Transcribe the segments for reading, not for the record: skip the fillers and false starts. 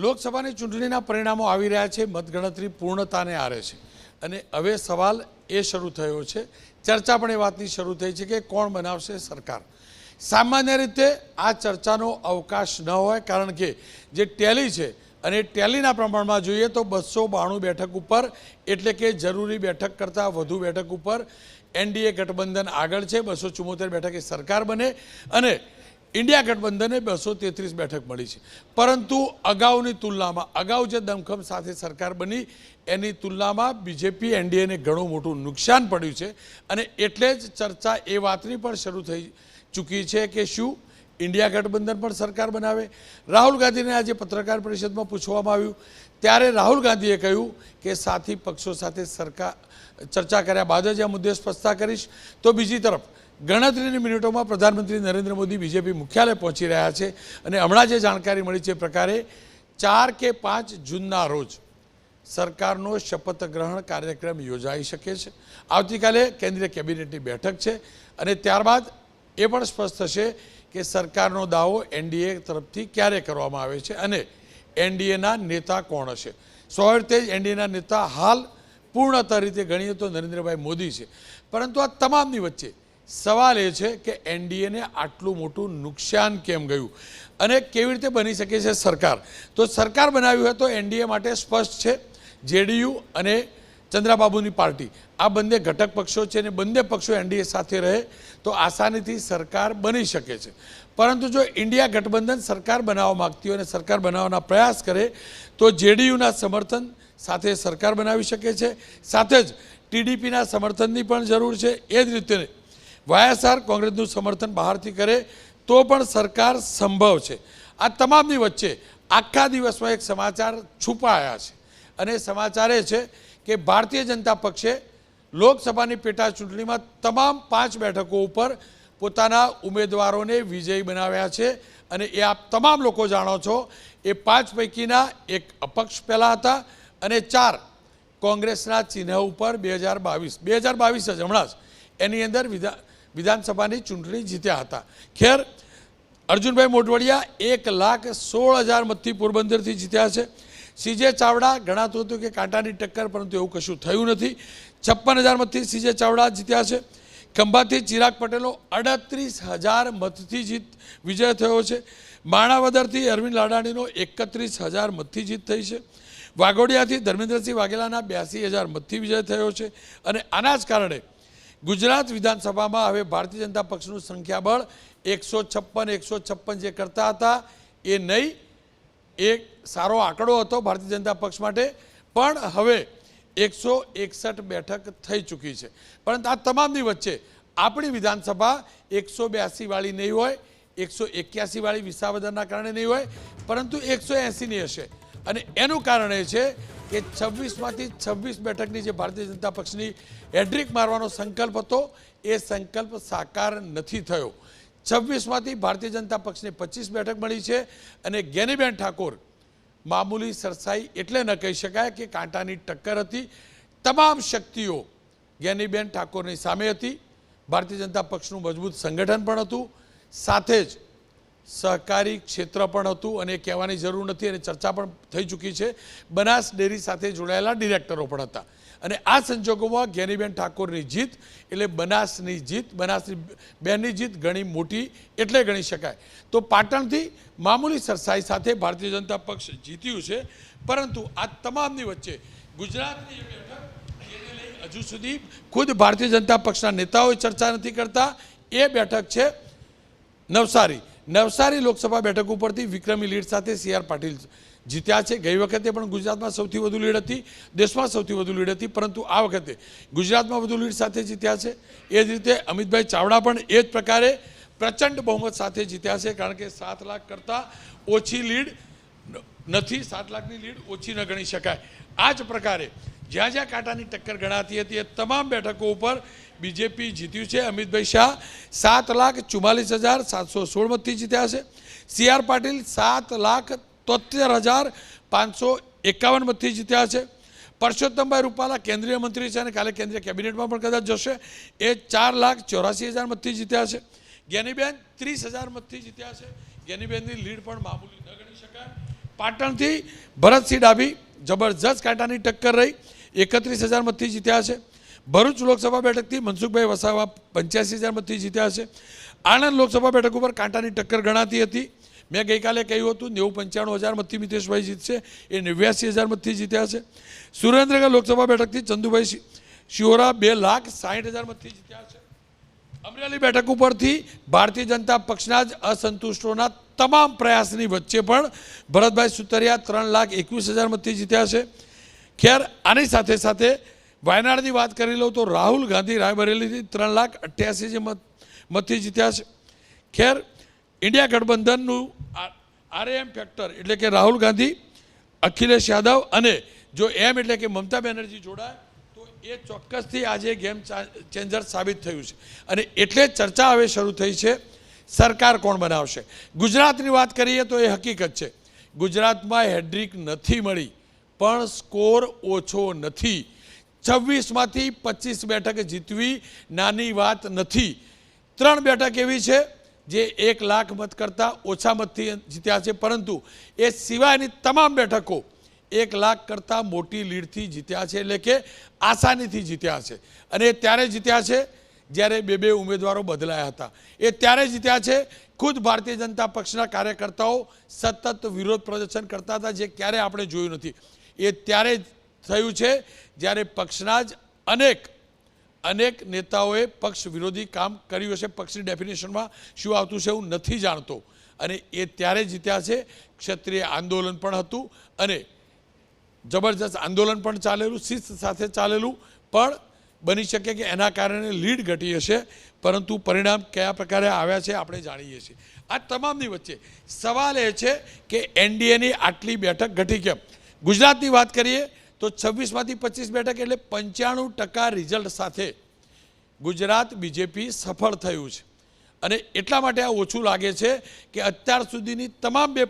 લોકસભાની ચૂંટણીના પરિણામો આવી રહ્યા છે, મતગણતરી પૂર્ણતાને આરે છે અને હવે સવાલ એ શરૂ થયો છે, ચર્ચા પણ એ વાતની શરૂ થઈ છે કે કોણ બનાવશે સરકાર। સામાન્ય રીતે આ ચર્ચાનો અવકાશ ન હોય, કારણ કે જે ટેલી છે અને ટેલીના પ્રમાણમાં જોઈએ તો 292 બેઠક ઉપર, એટલે કે જરૂરી બેઠક કરતાં વધુ બેઠક ઉપર એનડીએ ગઠબંધન આગળ છે। 274 બેઠકે સરકાર બને અને ઇન્ડિયા ગઠબંધને 233 બેઠક મળી છે, પરંતુ અગાઉની તુલનામાં, અગાઉ જે દમખમ સાથે સરકાર બની એની તુલનામાં બીજેપી એનડીએને ઘણું મોટું નુકસાન પડ્યું છે અને એટલે જ ચર્ચા એ વાતની પણ શરૂ થઈ ચૂકી છે કે શું ઇન્ડિયા ગઠબંધન પણ સરકાર બનાવે। રાહુલ ગાંધીને આજે પત્રકાર પરિષદમાં પૂછવામાં આવ્યું ત્યારે રાહુલ ગાંધીએ કહ્યું કે સાથી પક્ષો સાથે ચર્ચા કર્યા બાદ જ આ મુદ્દે સ્પષ્ટતા કરીશ। તો બીજી તરફ ગણતરીની મિનિટોમાં પ્રધાનમંત્રી નરેન્દ્ર મોદી બીજેપી મુખ્યાલય પહોંચી રહ્યા છે અને હમણાં જે જાણકારી મળી છે પ્રકારે 4 કે 5 જૂનના રોજ સરકારનો શપથ ગ્રહણ કાર્યક્રમ યોજાઈ શકે છે। આવતીકાલે કેન્દ્રીય કેબિનેટની બેઠક છે અને ત્યારબાદ એ પણ સ્પષ્ટ થશે કે સરકારનો દાવો એનડીએ તરફથી ક્યારે કરવામાં આવે છે અને એનડીએના નેતા કોણ હશે। સ્વાભાવિક જ એનડીએના નેતા હાલ પૂર્ણતઃ રીતે ગણીએ તો નરેન્દ્રભાઈ મોદી છે, પરંતુ આ તમામની વચ્ચે સવાલ એ છે કે એનડીએને આટલું મોટું નુકસાન કેમ ગયું અને કેવી રીતે બની શકે છે સરકાર। તો સરકાર બનાવી હોય તો એનડીએ માટે સ્પષ્ટ છે, જેડીયુ અને ચંદ્રાબાબુની પાર્ટી આ બંને ઘટક પક્ષો છે અને બંને પક્ષો એનડીએ સાથે રહે તો આસાનીથી સરકાર બની શકે છે, પરંતુ જો ઇન્ડિયા ગઠબંધન સરકાર બનાવવા માગતી હોય અને સરકાર બનાવવાના પ્રયાસ કરે તો જેડીયુના સમર્થન સાથે સરકાર બનાવી શકે છે, સાથે જ ટીડીપીના સમર્થનની પણ જરૂર છે। એ જ રીતે વાયએસઆર કોંગ્રેસનું સમર્થન બહારથી કરે તો પણ સરકાર સંભવ છે। આ તમામની વચ્ચે આખા દિવસમાં એક સમાચાર છુપાયા છે અને સમાચાર એ છે કે ભારતીય જનતા પક્ષે લોકસભાની પેટા ચૂંટણીમાં તમામ 5 બેઠકો ઉપર પોતાના ઉમેદવારોને વિજયી બનાવ્યા છે અને એ આપ તમામ લોકો જાણો છો। એ 5 પૈકીના એક અપક્ષ પહેલાં હતા અને 4 કોંગ્રેસના ચિહ્ન ઉપર 2022 જ હમણાં જ એની અંદર વિધાનસભાની ચૂંટણી જીત્યા હતા। ખેર, અર્જુનભાઈ મોઢવાડિયા 1,16,000 મતથી પોરબંદરથી જીત્યા છે। સીજે ચાવડા ગણાતું હતું કે કાંટાની ટક્કર, પરંતુ એવું કશું થયું નથી। 56,000 મતથી સીજે ચાવડા જીત્યા છે। ખંભાતથી ચિરાગ પટેલો 38,000 મતથી વિજય થયો છે। માણાવદરથી અરવિંદ લાડાણીનો 31,000 મતથી જીત થઈ છે। વાઘોડિયાથી ધર્મેન્દ્રસિંહ વાઘેલાના 82,000 મતથી વિજય થયો છે અને આના જ કારણે ગુજરાત વિધાનસભામાં હવે ભારતીય જનતા પક્ષનું સંખ્યાબળ 156 જે કરતા હતા એ નહીં, એક સારો આંકડો હતો ભારતીય જનતા પક્ષ માટે, પણ હવે 161 બેઠક થઈ ચૂકી છે। પરંતુ આ તમામની વચ્ચે આપણી વિધાનસભા 182 વાળી નહીં હોય, 181 વાળી વિસાવદરના કારણે નહીં હોય, પરંતુ 180ની હશે અને એનું કારણ એ છે કે 26માંથી 26 બેઠકની જે ભારતીય જનતા પક્ષની હેડ્રિક મારવાનો સંકલ્પ હતો એ સંકલ્પ સાકાર નથી થયો। 26માંથી ભારતીય જનતા પક્ષને 25 બેઠક મળી છે અને જ્ઞાનીબેન ઠાકોર મામૂલી સરસાઈ એટલે ન કહી શકાય કે કાંટાની ટક્કર હતી। તમામ શક્તિઓ જ્ઞાનીબેન ઠાકોરની સામે હતી। ભારતીય જનતા પક્ષનું મજબૂત સંગઠન પણ હતું, સાથે જ સહકારી ક્ષેત્ર પણ હતું અને કહેવાની જરૂર નથી અને ચર્ચા પણ થઈ ચૂકી છે, બનાસ ડેરી સાથે જોડાયેલા ડિરેક્ટરો પણ હતા અને આ સંજોગોમાં જ્ઞાનીબેન ઠાકોરની જીત એટલે બનાસની જીત, બનાસની બેનની જીત ઘણી મોટી એટલે ગણી શકાય। તો પાટણથી મામૂલી સરસાઈ સાથે ભારતીય જનતા પક્ષ જીત્યું છે, પરંતુ આ તમામની વચ્ચે ગુજરાતની બેઠક એને લઈ હજુ સુધી ખુદ ભારતીય જનતા પક્ષના નેતાઓ ચર્ચા નથી કરતા। એ બેઠક છે નવસારી લોકસભા બેઠક ઉપરથી વિક્રમી લીડ સાથે CR પાટીલ જીત્યા છે। ગઈ વખતે પણ ગુજરાતમાં સૌથી વધુ લીડ હતી, દેશમાં સૌથી વધુ લીડ હતી, પરંતુ આ વખતે ગુજરાતમાં વધુ લીડ સાથે જીત્યા છે। એ જ રીતે અમિતભાઈ ચાવડા પણ એ જ પ્રકારે પ્રચંડ બહુમત સાથે જીત્યા છે, કારણ કે 7 લાખ કરતાં ઓછી લીડ નથી, 7 લાખની લીડ ઓછી ન ગણી શકાય। આ જ પ્રકારે જ્યાં જ્યાં કાંટાની ટક્કર ગણાતી હતી એ તમામ બેઠકો ઉપર બીજેપી જીત્યું છે। અમિતભાઈ શાહ 7,44,716 મતથી જીત્યા છે। CR પાટીલ 7,73,551 મતથી જીત્યા છે। પરસોત્તમભાઈ રૂપાલા કેન્દ્રીય મંત્રી છે અને કાલે કેન્દ્રીય કેબિનેટમાં પણ કદાચ જશે, એ 4,84,000 મતથી જીત્યા છે। જ્ઞાનીબેન 30,000 મતથી જીત્યા છે। જ્ઞાનીબેનની લીડ પણ મામૂલી ન ગણી શકાય। પાટણથી ભરતસિંહ ડાભી જબરજસ્ત કાંટાની ટક્કર રહી, 31,000 મતથી જીત્યા છે. ભરૂચ લોકસભા બેઠકથી મનસુખભાઈ વસાવા 85,000 મતથી જીત્યા છે. આણંદ લોકસભા બેઠક ઉપર કાંટાની ટક્કર ગણાતી હતી. મેં ગઈકાલે કહ્યું હતું 90-95,000 મતથી મિતેશભાઈ જીતશે, એ 89,000 મતથી જીત્યા છે. સુરેન્દ્રનગર લોકસભા બેઠકથી ચંદુભાઈ શિહોરા 2,60,000 મતથી જીત્યા છે. અમરેલી બેઠક ઉપરથી ભારતીય જનતા પક્ષના જ અસંતુષ્ટોના તમામ પ્રયાસની વચ્ચે પણ ભરતભાઈ સુતરિયા 3,21,000 મતથી જીત્યા છે. ખેર આની સાથે સાથે વાયનાડની વાત કરી લઉં તો રાહુલ ગાંધી રાયબરેલીથી 3,88,000 મતથી જીત્યા છે. ખેર ઇન્ડિયા ગઠબંધનનું આરએમ ફેક્ટર એટલે કે રાહુલ ગાંધી, અખિલેશ યાદવ અને જો એમ એટલે કે મમતા બેનર્જી જોડાય તો એ ચોક્કસથી આજે ગેમ ચેન્જર સાબિત થયું છે. અને એટલે જ ચર્ચા હવે શરૂ થઈ છે સરકાર કોણ બનાવશે. ગુજરાતની વાત કરીએ તો એ હકીકત છે, ગુજરાતમાં હેડ્રિક નથી મળી પણ સ્કોર ઓછો નથી. 26માંથી 25 બેઠક જીતવી નાની વાત નથી. 3 બેઠક એવી છે જે 1 લાખ મત કરતાં ઓછા મતથી જીત્યા છે, પરંતુ એ સિવાયની તમામ બેઠકો 1 લાખ કરતાં મોટી લીડથી જીત્યા છે, એટલે કે આસાનીથી જીત્યા છે. અને ત્યારે જીત્યા છે જ્યારે 2 ઉમેદવારો બદલાયા હતા. એ ત્યારે જીત્યા છે ખુદ ભારતીય જનતા પક્ષના કાર્યકર્તાઓ સતત વિરોધ પ્રદર્શન કરતા હતા, જે ક્યારે આપણે જોયું નથી. એ ત્યારે થયું છે જ્યારે પક્ષના જ અનેક નેતાઓએ પક્ષ વિરોધી કામ કર્યું હશે. પક્ષની ડેફિનેશનમાં શું આવતું છે હું નથી જાણતો. અને એ ત્યારે જીત્યા છે. ક્ષત્રિય આંદોલન પણ હતું અને જબરજસ્ત આંદોલન પણ ચાલેલું, શિસ્ત સાથે ચાલેલું, પણ બની શકે કે એના કારણે લીડ ઘટી હશે, પરંતુ પરિણામ કયા પ્રકારે આવ્યા છે આપણે જાણીએ છીએ. આ તમામની વચ્ચે સવાલ એ છે કે એનડીએની આટલી બેઠક ઘટી કેમ. ગુજરાતની વાત કરીએ તો 26માંથી 25 બેઠક એટલે 95% રિઝલ્ટ સાથે ગુજરાત બીજેપી સફળ થયું છે. અને એટલા માટે આ ઓછું લાગે છે કે અત્યાર સુધીની તમામ 2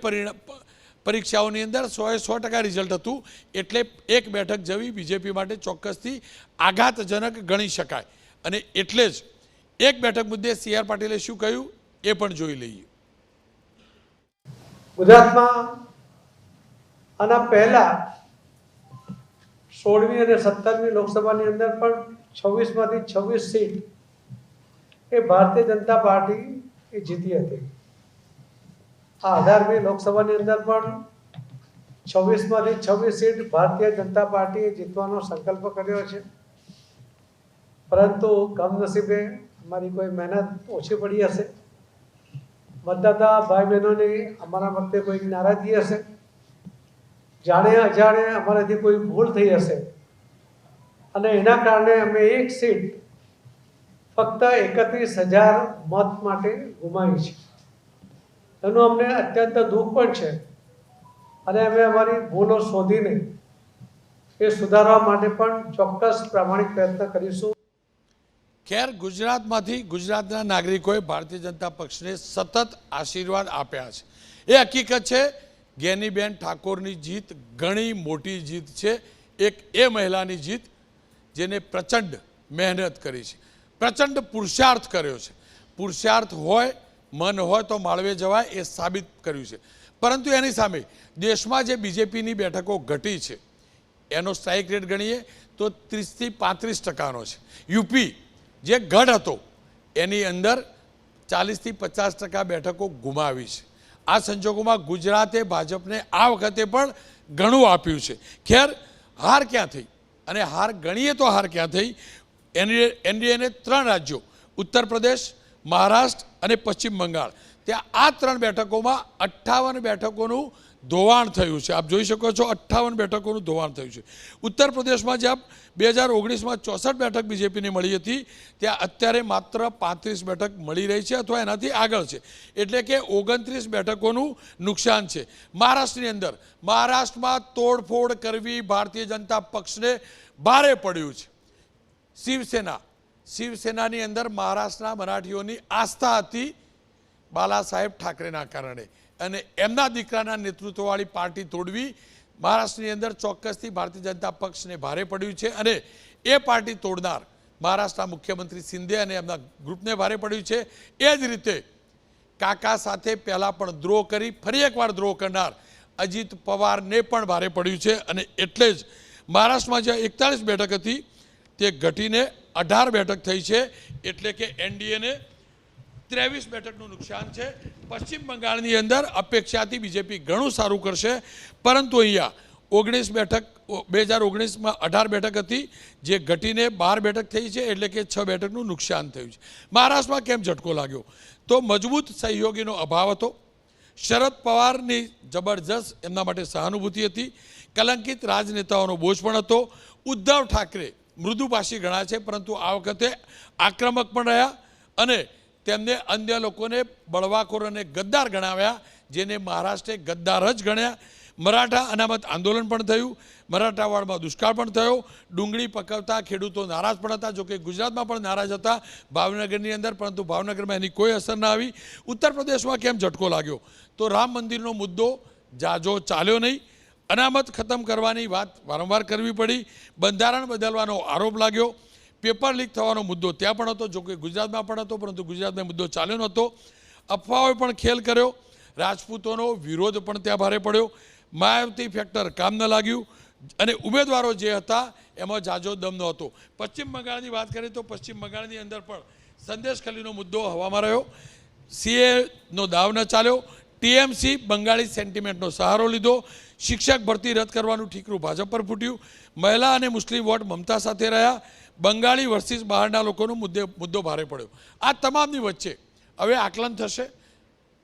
પરીક્ષાઓની અંદર 100% રિઝલ્ટ હતું, એટલે 1 બેઠક જવી બીજેપી માટે ચોક્કસથી આઘાતજનક ગણી શકાય. અને એટલે જ 1 બેઠક મુદ્દે CR પાટીલે શું કહ્યું એ પણ જોઈ લઈએ. ગુજરાતમાં આના પહેલા 16મી અને 17મી લોકસભાની અંદર પણ 26માંથી 26 સીટ એ ભારતીય જનતા પાર્ટી એ જીતી હતી. આ 18મી લોકસભાની અંદર પણ 26માંથી 26 સીટ ભારતીય જનતા પાર્ટીએ જીતવાનો સંકલ્પ કર્યો છે, પરંતુ કમનસીબે અમારી કોઈ મહેનત ઓછી પડી હશે, મતદાતા ભાઈ બહેનોની અમારા વખતે કોઈ નારાજગી હશે, જાણે અજાણે અમારાથી કોઈ ભૂલ થઈ હશે અને એના કારણે અમે 1 સીટ ફક્ત 31,000 મત માટે ગુમાવી છે. એનું અમને અત્યંત દુઃખ પણ છે અને અમે અમારી ભૂલો શોધીને એ સુધારવા માટે પણ ચોક્કસ પ્રામાણિક પ્રયત્ન કરીશું. ખેર ગુજરાતમાંથી ગુજરાતના નાગરિકોએ ભારતીય જનતા પક્ષને સતત આશીર્વાદ આપ્યા છે. એ હકીકત છે જ્ઞાનીબેન ઠાકોરની જીત ઘણી મોટી જીત છે. એક એ મહિલાની જીત જેને પ્રચંડ મહેનત કરી છે, પ્રચંડ પુરુષાર્થ કર્યો છે. પુરુષાર્થ હોય, મન હોય તો માળવે જવાય, એ સાબિત કર્યું છે. પરંતુ એની સામે દેશમાં જે બીજેપીની બેઠકો ઘટી છે એનો સ્ટ્રાઇક રેટ ગણીએ તો 30થી 35%નો છે. યુપી જે ગઢ હતો એની અંદર 40થી 50% બેઠકો ગુમાવી છે. આ સંજોગોમાં ગુજરાતે ભાજપને આ વખતે પણ ઘણું આપ્યું છે. ખેર હાર ક્યાં થઈ અને હાર ગણીએ તો હાર ક્યાં થઈ. એનડીએને 3 રાજ્યો ઉત્તર પ્રદેશ, મહારાષ્ટ્ર અને પશ્ચિમ બંગાળ, ત્યાં આ 3 બેઠકોમાં 58 બેઠકોનું ધોવાણ થયું છે. આપ જોઈ શકો છો 58 બેઠકોનું ધોવાણ થયું છે. ઉત્તર પ્રદેશમાં જ્યાં 2019માં 64 બેઠક બીજેપીને મળી હતી, ત્યાં અત્યારે માત્ર 35 બેઠક મળી રહી છે અથવા એનાથી આગળ છે, એટલે કે 29 બેઠકોનું નુકસાન છે. મહારાષ્ટ્રમાં તોડફોડ કરવી ભારતીય જનતા પક્ષને ભારે પડ્યું છે. શિવસેનાની અંદર મહારાષ્ટ્રના મરાઠીઓની આસ્થા હતી બાલા સાહેબ ઠાકરેના કારણે, અને એમના દીકરાના નેતૃત્વવાળી પાર્ટી તોડવી મહારાષ્ટ્રની અંદર ચોક્કસથી ભારતીય જનતા પક્ષને ભારે પડ્યું છે. અને એ પાર્ટી તોડનાર મહારાષ્ટ્રના મુખ્યમંત્રી શિંદે અને એમના ગ્રુપને ભારે પડ્યું છે. એ જ રીતે કાકા સાથે પહેલાં પણ દ્રોહ કરી ફરી એકવાર દ્રોહ કરનાર અજીત પવારને પણ ભારે પડ્યું છે અને એટલે જ મહારાષ્ટ્રમાં જ્યાં 41 બેઠક હતી તે ઘટીને 18 બેઠક થઈ છે, એટલે કે એનડીએને 23 બેઠકનું નુકસાન છે. પશ્ચિમ બંગાળની અંદર અપેક્ષાથી બીજેપી ઘણું સારું કરશે, પરંતુ અહીંયા 19 બેઠક 2019માં 18 બેઠક હતી જે ઘટીને 12 બેઠક થઈ છે, એટલે કે 6 બેઠકનું નુકસાન થયું છે. મહારાષ્ટ્રમાં કેમ ઝટકો લાગ્યો? તો મજબૂત સહયોગીનો અભાવ હતો. શરદ પવારની જબરજસ્ત એમના માટે સહાનુભૂતિ હતી. કલંકિત રાજનેતાઓનો બોજ પણ હતો. ઉદ્ધવ ઠાકરે મૃદુભાષી ગણાય છે, પરંતુ આ વખતે આક્રમક પણ રહ્યા અને તેમને અન્ય લોકોને બળવાખોર અને ગદ્દાર ગણાવ્યા, જેને મહારાષ્ટ્રે ગદ્દાર જ ગણ્યા. મરાઠા અનામત આંદોલન પણ થયું. મરાઠાવાડમાં દુષ્કાળ પણ થયો. ડુંગળી પકવતા ખેડૂતો નારાજ પણ હતા, જોકે ગુજરાતમાં પણ નારાજ હતા ભાવનગરની અંદર, પરંતુ ભાવનગરમાં એની કોઈ અસર ના આવી. ઉત્તર પ્રદેશમાં કેમ ઝટકો લાગ્યો? તો રામ મંદિરનો મુદ્દો જાજો ચાલ્યો નહીં. અનામત ખતમ કરવાની વાત વારંવાર કરવી પડી. બંધારણ બદલવાનો આરોપ લાગ્યો. પેપર લીક થવાનો મુદ્દો ત્યાં પણ હતો, જોકે ગુજરાતમાં પણ હતો, પરંતુ ગુજરાતમાં મુદ્દો ચાલ્યો નહોતો. અફવાઓએ પણ ખેલ કર્યો. રાજપૂતોનો વિરોધ પણ ત્યાં ભારે પડ્યો. માયાવતી ફેક્ટર કામ ન લાગ્યું અને ઉમેદવારો જે હતા એમાં જાજો દમ નહોતો. પશ્ચિમ બંગાળની વાત કરીએ તો પશ્ચિમ બંગાળની અંદર પણ સંદેશ ખલીનો મુદ્દો હવામાં રહ્યો. સીએનો દાવ ન ચાલ્યો. ટીએમસી બંગાળી સેન્ટિમેન્ટનો સહારો લીધો. શિક્ષક ભરતી રદ કરવાનું ઠીકરું ભાજપ પર ફૂટ્યું. મહિલા અને મુસ્લિમ વોટ મમતા સાથે રહ્યા. બંગાળી વર્સિસ બહારના લોકોનો મુદ્દો ભારે પડ્યો. આ તમામની વચ્ચે હવે આકલન થશે,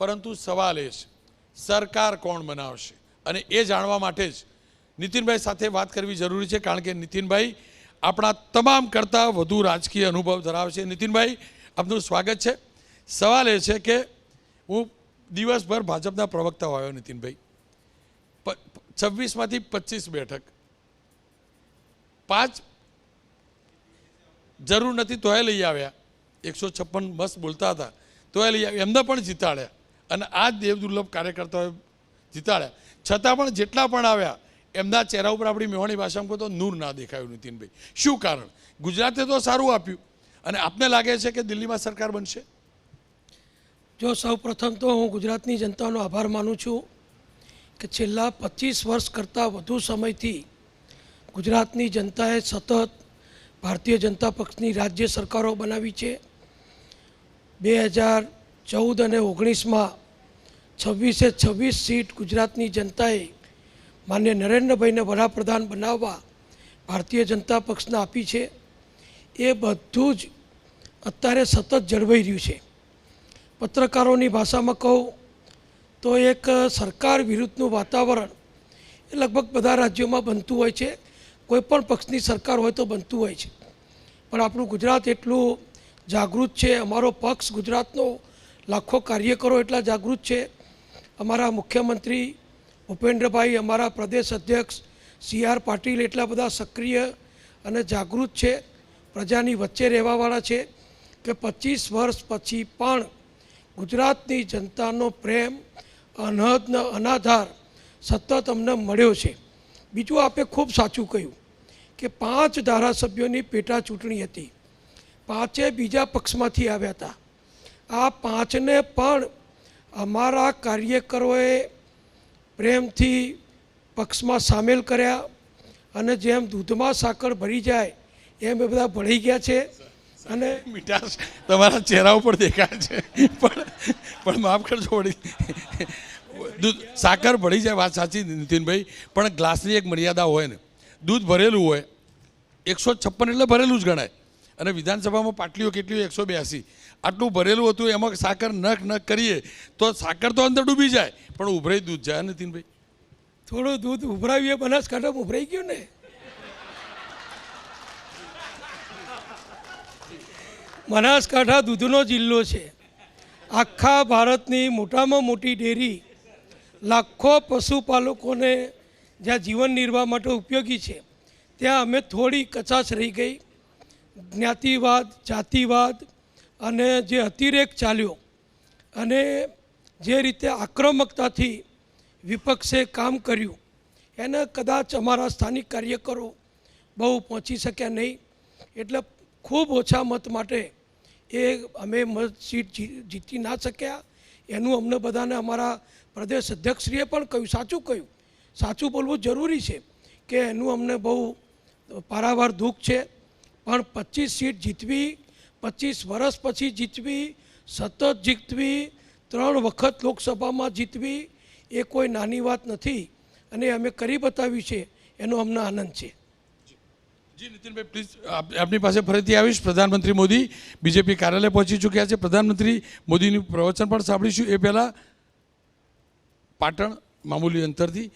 પરંતુ સવાલ એ છે સરકાર કોણ બનાવશે, અને એ જાણવા માટે જ નીતિનભાઈ સાથે વાત કરવી જરૂરી છે, કારણ કે નીતિનભાઈ આપણા તમામ કરતાં વધુ રાજકીય અનુભવ ધરાવે છે. નીતિનભાઈ, આપનું સ્વાગત છે. સવાલ એ છે કે હું દિવસભર ભાજપના પ્રવક્તાઓ આવ્યો. નીતિનભાઈ, 26માંથી 25 બેઠક, 5 જરૂર નથી તોય લઈ આવ્યા. 156 મસ્ત બોલતા હતા તોય લઈ આવ્યા, એમને પણ જીતાડ્યા અને આ દેવદુર્લભ કાર્યકર્તાઓએ જીતાડ્યા. છતાં પણ જેટલા પણ આવ્યા એમના ચહેરા ઉપર આપણી મેહોણી ભાષામાં કહો તો નૂર ના દેખાયું. નીતિનભાઈ, શું કારણ? ગુજરાતે તો સારું આપ્યું અને આપને લાગે છે કે દિલ્હીમાં સરકાર બનશે? જો સૌ પ્રથમ તો હું ગુજરાતની જનતાનો આભાર માનું છું કે છેલ્લા 25 વર્ષ કરતાં વધુ સમયથી ગુજરાતની જનતાએ સતત ભારતીય જનતા પક્ષની રાજ્ય સરકારો બનાવી છે. 2014 અને 19માં 26 સીટ ગુજરાતની જનતાએ માન્ય નરેન્દ્રભાઈને વડાપ્રધાન બનાવવા ભારતીય જનતા પક્ષને આપી છે. એ બધું જ અત્યારે સતત જળવાઈ રહ્યું છે. પત્રકારોની ભાષામાં કહું તો એક સરકાર વિરુદ્ધનું વાતાવરણ એ લગભગ બધા રાજ્યોમાં બનતું હોય છે. કોઈ પણ પક્ષની સરકાર હોય તો બનતું હોય છે, પણ આપણું ગુજરાત એટલું જાગૃત છે. અમારો પક્ષ ગુજરાતનો લાખો કાર્યકરો એટલા જાગૃત છે. અમારા મુખ્યમંત્રી ભૂપેન્દ્રભાઈ, અમારા પ્રદેશ અધ્યક્ષ CR પાટીલ એટલા બધા સક્રિય અને જાગૃત છે, પ્રજાની વચ્ચે રહેવાવાળા છે કે 25 વર્ષ પછી પણ ગુજરાતની જનતાનો પ્રેમ અનહદ અનાધાર સતત અમને મળ્યો છે. બીજું આપે ખૂબ સાચું કહ્યું કે 5 ધારાસભ્યોની પેટા ચૂંટણી હતી. 5 બીજા પક્ષમાંથી આવ્યા હતા. આ 5ને પણ અમારા કાર્યકરોએ પ્રેમથી પક્ષમાં સામેલ કર્યા અને જેમ દૂધમાં સાકર ભળી જાય એમ એ બધા ભળી ગયા છે. અને મીઠાશ તમારા ચહેરા ઉપર દેખાય છે, પણ માફ કરજો વળી, દૂધ સાકર ભળી જાય, વાત સાચી નીતિનભાઈ, પણ ગ્લાસની એક મર્યાદા હોય ને. દૂધ ભરેલું હોય 156 એટલે ભરેલું જ ગણાય, અને વિધાનસભામાં પાટલીઓ કેટલી હોય 182, આટલું ભરેલું હતું. એમાં સાકર નખ કરીએ તો સાકર તો અંદર ડૂબી જાય, પણ ઉભરાઈ દૂધ જાય. નીતિનભાઈ, થોડું દૂધ ઉભરાવીએ બનાસકાંઠામાં ઉભરાઈ ગયું ને. બનાસકાંઠા દૂધનો જિલ્લો છે. આખા ભારતની મોટામાં મોટી ડેરી, લાખો પશુપાલકોને જ્યાં જીવન નિર્વાહ માટે ઉપયોગી છે, ત્યાં અમે થોડી કચાશ રહી ગઈ. જ્ઞાતિવાદ, જાતિવાદ અને જે અતિરેક ચાલ્યો અને જે રીતે આક્રમકતાથી વિપક્ષે કામ કર્યું એને કદાચ અમારા સ્થાનિક કાર્યકરો બહુ પહોંચી શક્યા નહીં. એટલે ખૂબ ઓછા મત માટે એ અમે સીટ જીતી ના શક્યા. એનું અમને બધાને અમારા પ્રદેશ અધ્યક્ષશ્રીએ પણ કહ્યું, સાચું બોલવું જરૂરી છે કે એનું અમને બહુ પારાવાર દુઃખ છે, પણ 25 સીટ જીતવી, 25 વર્ષ પછી જીતવી, સતત જીતવી, 3 વખત લોકસભામાં જીતવી એ કોઈ નાની વાત નથી અને અમે કરી બતાવ્યું છે, એનો અમને આનંદ છે. જી નીતિનભાઈ પ્લીઝ, આપની પાસે ફરીથી આવીશ. પ્રધાનમંત્રી મોદી બીજેપી કાર્યાલય પહોંચી ચૂક્યા છે. પ્રધાનમંત્રી મોદીનું પ્રવચન પણ સાંભળીશું. એ પહેલાં પાટણ મામૂલી અંતરથી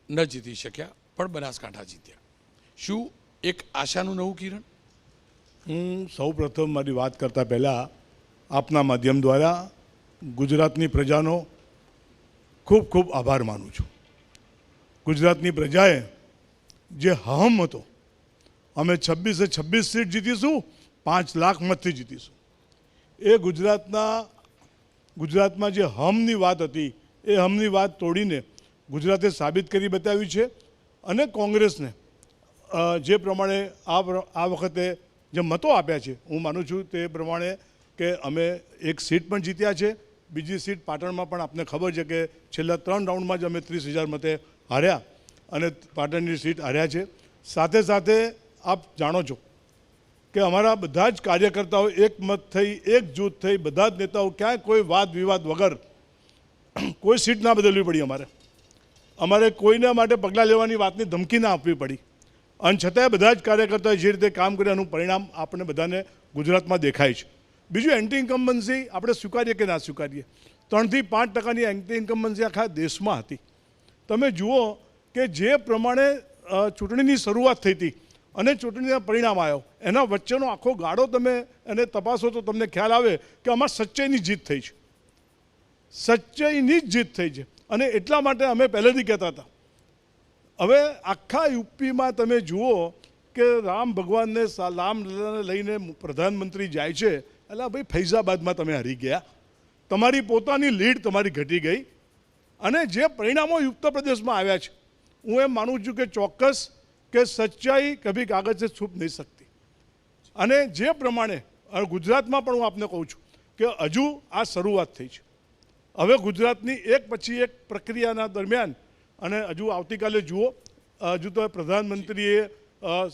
ન જીતી શક્યા પણ બનાસકાંઠા જીત્યા. શું એક આશાનું નવું કિરણ? હું સૌ પ્રથમ મારી વાત કરતાં પહેલાં આપના માધ્યમ દ્વારા ગુજરાતની પ્રજાનો ખૂબ ખૂબ આભાર માનું છું. ગુજરાતની પ્રજાએ જે હમ હતો, અમે 26 સીટ જીતીશું, 5 લાખ મતથી જીતીશું, એ ગુજરાતમાં જે હમની વાત હતી એ હમની વાત તોડીને ગુજરાતે સાબિત કરી બતાવ્યું છે. અને કોંગ્રેસને જે પ્રમાણે આ વખતે જે મતો આપ્યા છે, હું માનું છું તે પ્રમાણે કે અમે એક સીટ પણ જીત્યા છે. બીજી સીટ પાટણમાં પણ આપને ખબર છે કે છેલ્લા 3 રાઉન્ડમાં જ અમે 30,000 મતે હાર્યા અને પાટણની સીટ હાર્યા છે. સાથે સાથે આપ જાણો છો કે અમારા બધા જ કાર્યકર્તાઓ એકમત થઈ, એકજૂથ થઈ, બધા જ નેતાઓ ક્યાંય કોઈ વાદ વિવાદ વગર કોઈ સીટ ના બદલવી પડી. અમારે કોઈના માટે પગલાં લેવાની વાતની ધમકી ના આપવી પડી. અને છતાંય બધા જ કાર્યકર્તાઓએ જે રીતે કામ કર્યું એનું પરિણામ આપણે બધાને ગુજરાતમાં દેખાય છે. બીજું, એન્ટી ઇન્કમ્બન્સી આપણે સ્વીકારીએ કે ના સ્વીકારીએ, 3 થી 5% એન્ટી ઇન્કમ્બન્સી આખા દેશમાં હતી. તમે જુઓ કે જે પ્રમાણે ચૂંટણીની શરૂઆત થઈ હતી અને ચૂંટણીના પરિણામ આવ્યો, એના વચ્ચેનો આખો ગાળો તમે એને તપાસો તો તમને ખ્યાલ આવે કે આમાં સચ્ચાઈની જીત થઈ છે. સચ્ચાઈની જ જીત થઈ છે. અને એટલા માટે અમે પહેલેથી કહેતા હતા. હવે આખા યુપીમાં તમે જુઓ કે રામ ભગવાનને રામલલ્લાને લઈને પ્રધાનમંત્રી જાય છે, એટલે ભાઈ ફૈઝાબાદમાં તમે હારી ગયા, તમારી પોતાની લીડ તમારી ઘટી ગઈ. અને જે પરિણામો ઉત્તર પ્રદેશમાં આવ્યા છે, હું એમ માનું છું કે ચોક્કસ કે સચ્ચાઈ કભી કાગજ સે છૂપ નહીં શકતી. અને જે પ્રમાણે ગુજરાતમાં પણ હું આપને કહું છું કે હજુ આ શરૂઆત થઈ છે. હવે ગુજરાતની એક પછી એક પ્રક્રિયાના દરમિયાન, અને હજુ આવતીકાલે જુઓ, હજુ તો પ્રધાનમંત્રીએ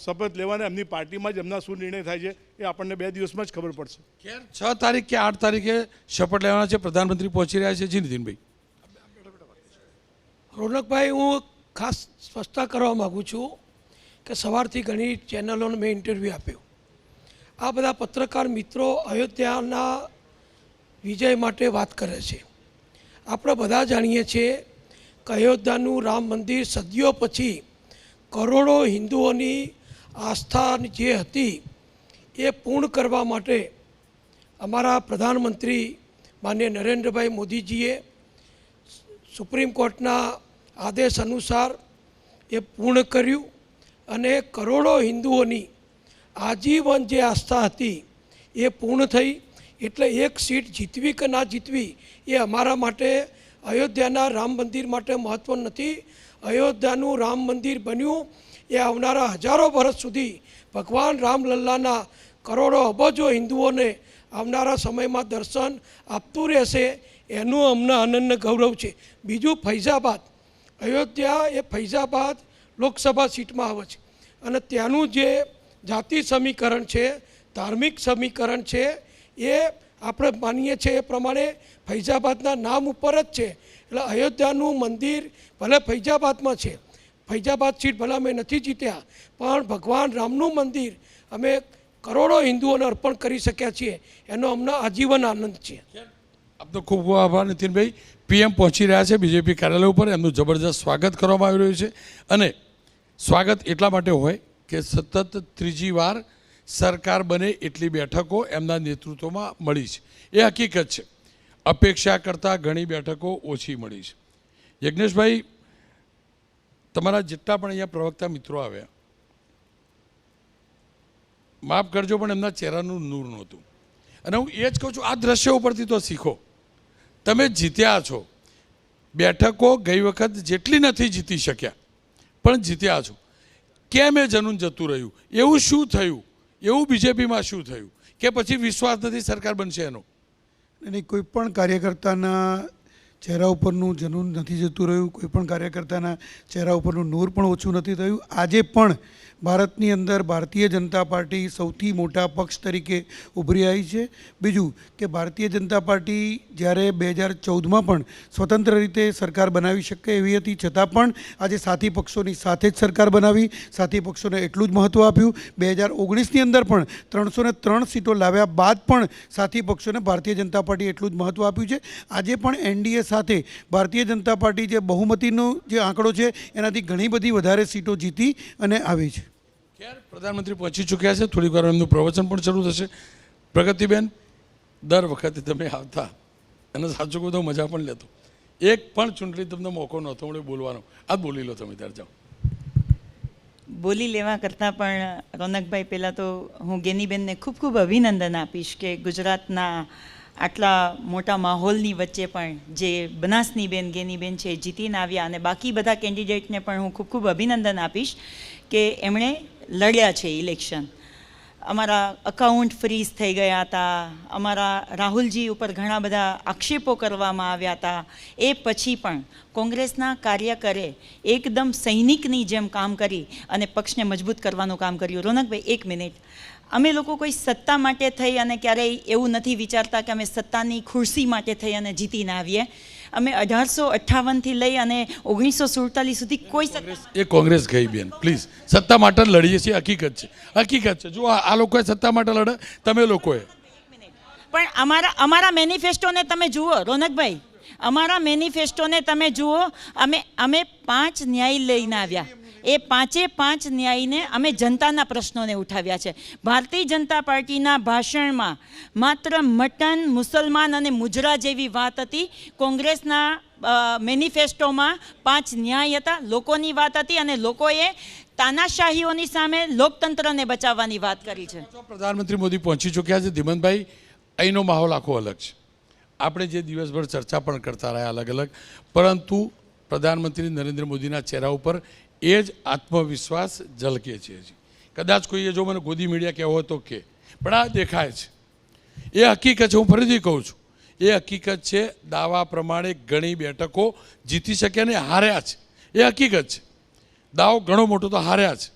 શપથ લેવાના, એમની પાર્ટીમાં જ એમના શું નિર્ણય થાય છે એ આપણને 2 દિવસમાં જ ખબર પડશે. ખેર 6 તારીખ કે 8 તારીખે શપથ લેવાના છે. પ્રધાનમંત્રી પહોંચી રહ્યા છે. જી નીતિનભાઈ. રોનકભાઈ, હું ખાસ સ્પષ્ટતા કરવા માગું છું કે સવારથી ઘણી ચેનલોને મેં ઇન્ટરવ્યૂ આપ્યું. આ બધા પત્રકાર મિત્રો અયોધ્યાના વિજય માટે વાત કરે છે. આપણે બધા જાણીએ છીએ કે અયોધ્યાનું રામ મંદિર સદીઓ પછી કરોડો હિન્દુઓની આસ્થા જે હતી એ પૂર્ણ કરવા માટે અમારા પ્રધાનમંત્રી માનનીય નરેન્દ્રભાઈ મોદીજીએ સુપ્રીમ કોર્ટના આદેશ અનુસાર એ પૂર્ણ કર્યું અને કરોડો હિન્દુઓની આજીવન જે આસ્થા હતી એ પૂર્ણ થઈ. એટલે એક સીટ જીતવી કે ના જીતવી એ અમારા માટે અયોધ્યાના રામ મંદિર માટે મહત્ત્વ નથી. અયોધ્યાનું રામ મંદિર બન્યું એ આવનારા હજારો વર્ષ સુધી ભગવાન રામલલ્લાના કરોડો અબજો હિન્દુઓને આવનારા સમયમાં દર્શન આપતું રહેશે, એનું અમને આનંદ ગૌરવ છે. બીજું, ફૈઝાબાદ, અયોધ્યા એ ફૈઝાબાદ લોકસભા સીટમાં આવે છે અને ત્યાંનું જે જાતિ સમીકરણ છે, ધાર્મિક સમીકરણ છે, એ આપણે માનીએ છીએ એ પ્રમાણે ફૈઝાબાદના નામ ઉપર જ છે. એટલે અયોધ્યાનું મંદિર ભલે ફૈઝાબાદમાં છે, ફૈઝાબાદ સીટ ભલે અમે નથી જીત્યા, પણ ભગવાન રામનું મંદિર અમે કરોડો હિન્દુઓને અર્પણ કરી શક્યા છીએ, એનો અમને આજીવન આનંદ છે. આપનો ખૂબ ખૂબ આભાર નીતિનભાઈ. પીએમ પહોંચી રહ્યા છે બીજેપી કાર્યાલય ઉપર. એમનું જબરદસ્ત સ્વાગત કરવામાં આવી રહ્યું છે. અને સ્વાગત એટલા માટે હોય કે સતત 3જી વાર સરકાર બને એટલી બેઠકો એમના નેતૃત્વમાં મળી છે. એ હકીકત છે. અપેક્ષા કરતાં ઘણી બેઠકો ઓછી મળી છે. યજ્ઞેશભાઈ, તમારા જેટલા પણ અહીંયા પ્રવક્તા મિત્રો આવ્યા, માફ કરજો પણ એમના ચહેરાનું નૂર નહોતું. અને હું એ જ કહું છું, આ દ્રશ્યો ઉપરથી તો શીખો. તમે જીત્યા છો, બેઠકો ગઈ વખત જેટલી નથી જીતી શક્યા પણ જીત્યા છો. કેમ એ જનૂન જતું રહ્યું? એવું શું થયું? એવું બીજેપીમાં શું થયું કે પછી વિશ્વાસ નથી સરકાર બનશે એનો? અને કોઈ પણ કાર્યકર્તાના ચહેરા ઉપરનું જનૂન નથી જતું રહ્યું, કોઈ પણ કાર્યકર્તાના ચહેરા ઉપરનું નૂર પણ ઓછું નથી થયું. આજે પણ ભારતની અંદર ભારતીય જનતા પાર્ટી સૌથી મોટા પક્ષ તરીકે ઉભરી આવી છે. બીજું કે ભારતીય જનતા પાર્ટી જ્યારે 2014માં પણ સ્વતંત્ર રીતે સરકાર બનાવી શકે એવી હતી, છતાં પણ આજે સાથી પક્ષોની સાથે જ સરકાર બનાવી, સાથી પક્ષોને એટલું જ મહત્ત્વ આપ્યું. 2019ની અંદર પણ 303 સીટો લાવ્યા બાદ પણ સાથી પક્ષોને ભારતીય જનતા પાર્ટી એટલું જ મહત્ત્વ આપ્યું છે. આજે પણ એનડીએ સાથે ભારતીય જનતા પાર્ટી જે બહુમતીનો જે આંકડો છે એનાથી ઘણી બધી વધારે સીટો જીતી અને આવી છે. ખેર, પ્રધાનમંત્રી પહોંચી ચૂક્યા છે, થોડીક વાર એમનું પ્રવચન પણ શરૂ થશે. પ્રગતિબેન, દર વખતે તમે આવતા અને સાચું કહું તો મજા પણ લેતો, એક પણ ચૂંટણી તમને મોકો નહોતો મળ્યો બોલવાનો, આ બોલી લો તમે ત્યારે જાઓ. બોલી લેવા કરતાં પણ રોનકભાઈ, પહેલાં તો હું ગેનીબેનને ખૂબ ખૂબ અભિનંદન આપીશ કે ગુજરાતના આટલા મોટા માહોલની વચ્ચે પણ જે બનાસની બેન ગેનીબેન છે જીતીને આવ્યા, અને બાકી બધા કેન્ડિડેટને પણ હું ખૂબ ખૂબ અભિનંદન આપીશ કે એમણે લડ્યા છે ઇલેક્શન. અમારા અકાઉન્ટ ફ્રીઝ થઈ ગયા હતા, અમારા રાહુલજી ઉપર ઘણા બધા આક્ષેપો કરવામાં આવ્યા હતા, એ પછી પણ કોંગ્રેસના કાર્યકરે એકદમ સૈનિકની જેમ કામ કરી અને પક્ષને મજબૂત કરવાનું કામ કર્યું. રોનકભાઈ, એક મિનિટ, અમે લોકો કોઈ સત્તા માટે થઈ અને ક્યારેય એવું નથી વિચારતા કે અમે સત્તાની ખુરશી માટે થઈ અને જીતીને આવીએ. અમે 1858થી લઈ અને 1947 સુધી કોઈ એ કોંગ્રેસ ગઈ બેન, પ્લીઝ, સત્તા માટે લડીએ છીએ, હકીકત છે, હકીકત છે. જો આ લોકોએ સત્તા માટે લડે, તમે લોકોએ પણ અમારા મેનિફેસ્ટોને તમે જુઓ રોનકભાઈ, અમારા મેનિફેસ્ટોને તમે જુઓ. અમે 5 ન્યાય લઈને આવ્યા. એ 5 ન્યાયને અમે જનતાના પ્રશ્નોને ઉઠાવ્યા છે. ભારતીય જનતા પાર્ટીના ભાષણમાં માત્ર મટન, મુસલમાન અને મુજરા જેવી વાત હતી. કોંગ્રેસના મેનિફેસ્ટોમાં 5 ન્યાય હતા, લોકોની વાત હતી, અને લોકોએ તાનાશાહીઓની સામે લોકતંત્રને બચાવવાની વાત કરી છે. પ્રધાનમંત્રી મોદી પહોંચી ચૂક્યા છે. ધીમનભાઈ, અહીંનો માહોલ આખો અલગ છે. આપણે જે દિવસભર ચર્ચા પણ કરતા રહ્યા અલગ અલગ, પરંતુ પ્રધાનમંત્રી નરેન્દ્ર મોદીના ચહેરા ઉપર એ જ આત્મવિશ્વાસ ઝલકે છે. કદાચ કોઈએ જો મને ગોદી મીડિયા કહેવો હોય તો કે, પણ આ દેખાય છે, એ હકીકત છે. હું ફરીથી કહું છું, એ હકીકત છે. દાવા પ્રમાણે ઘણી બેઠકો જીતી શક્યા ને હાર્યા છે, એ હકીકત છે. દાવો ઘણો મોટો તો હાર્યા છે,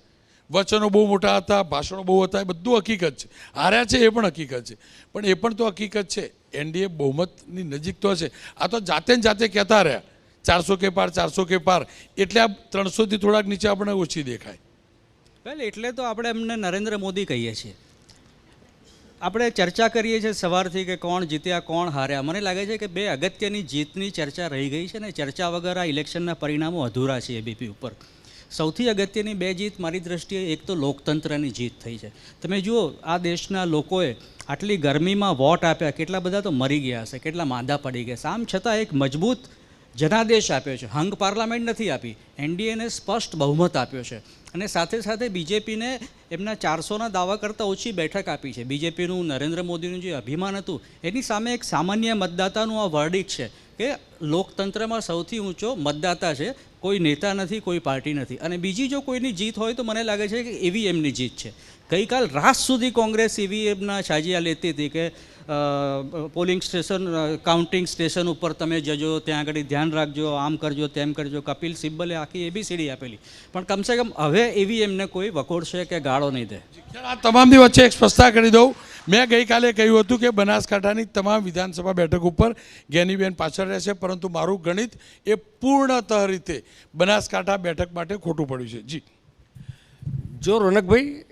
વચનો બહુ મોટા હતા, ભાષણો બહુ હતા, એ બધું હકીકત છે. હાર્યા છે એ પણ હકીકત છે, પણ એ પણ તો હકીકત છે એનડીએ બહુમતની નજીક તો છે. આ તો જાતે ને જાતે કહેતા રહ્યા 400 કે પાર, 400 કે પાર, એટલે આ 300થી થોડાક નીચે આપણે ઓછી દેખાય. વેલ, એટલે તો આપણે એમને નરેન્દ્ર મોદી કહીએ છીએ. આપણે ચર્ચા કરીએ છીએ સવારથી કે કોણ જીત્યા કોણ હાર્યા. મને લાગે છે કે 2 અગત્યની જીતની ચર્ચા રહી ગઈ છે, ને ચર્ચા વગર આ ઇલેક્શનના પરિણામો અધૂરા છે એબીપી ઉપર. સૌથી અગત્યની 2 જીત મારી દ્રષ્ટિએ, એક તો લોકતંત્રની જીત થઈ છે. તમે જુઓ, આ દેશના લોકોએ આટલી ગરમીમાં વોટ આપ્યા, કેટલા બધા તો મરી ગયા હશે, કેટલા માંદા પડી ગયા. આમ છતાં એક મજબૂત જનાદેશ આપ્યો છે. હંગ પાર્લામેન્ટ નથી આપી, એનડીએને સ્પષ્ટ બહુમત આપ્યો છે. અને સાથે સાથે બીજેપીને એમના 400ના દાવા કરતાં ઓછી બેઠક આપી છે. બીજેપીનું, નરેન્દ્ર મોદીનું જે અભિમાન હતું એની સામે એક સામાન્ય મતદાતાનું આ વર્ડિક્ટ છે કે લોકતંત્રમાં સૌથી ઊંચો મતદાતા છે, કોઈ નેતા નથી, કોઈ પાર્ટી નથી. અને બીજી જો કોઈની જીત હોય તો મને લાગે છે કે ઈવીએમની જીત છે. ગઈકાલ રાત સુધી કોંગ્રેસ ઈવીએમના સાજિયા લેતી હતી કે પોલિંગ સ્ટેશન, કાઉન્ટિંગ સ્ટેશન ઉપર તમે જજો, ત્યાં આગળ ધ્યાન રાખજો, આમ કરજો, તેમ કરજો. કપિલ સિબ્બલે આખી એબીસીડી આપેલી, પણ કમસે કમ હવે ઈવીએમને કોઈ વખોડશે કે ગાળો નહીં દે. આ તમામની વચ્ચે એક સ્પષ્ટતા કરી દઉં. મેં ગઈકાલે કહ્યું હતું કે બનાસકાંઠાની તમામ વિધાનસભા બેઠક ઉપર ગેનીબેન પાછળ રહેશે, પરંતુ મારું ગણિત એ પૂર્ણતઃ રીતે બનાસકાંઠા બેઠક માટે ખોટું પડ્યું છે. જી, જો રોનકભાઈ,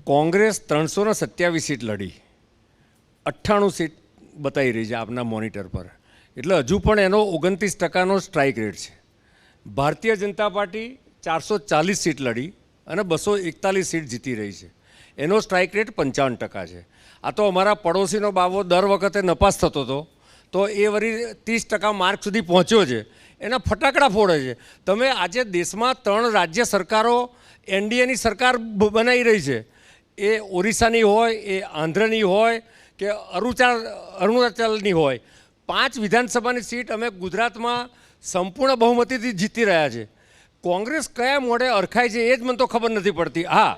કોંગ્રેસ 327 સીટ લડી, 98 સીટ બતાવી રહી છે આપના મોનિટર પર, એટલે હજુ પણ એનો 29% સ્ટ્રાઇક રેટ છે. ભારતીય જનતા પાર્ટી 440 સીટ લડી અને 241 સીટ જીતી રહી છે, એનો સ્ટ્રાઇક રેટ 55% છે. આ તો અમારા પડોશીનો બાવો દર વખતે નપાસ થતો હતો, તો એ વળી 30% માર્ક સુધી પહોંચ્યો છે, એના ફટાકડા ફોડે છે. તમે આજે દેશમાં 3 રાજ્ય સરકારો એનડીએની સરકાર બનાવી રહી છે, એ ઓરિસ્સાની હોય, એ આંધ્રની હોય કે અરુણાચલની હોય. 5 વિધાનસભાની સીટ અમે ગુજરાતમાં સંપૂર્ણ બહુમતીથી જીતી રહ્યા છે. કોંગ્રેસ કયા મોઢે અરખાય છે એ જ મને તો ખબર નથી પડતી. હા,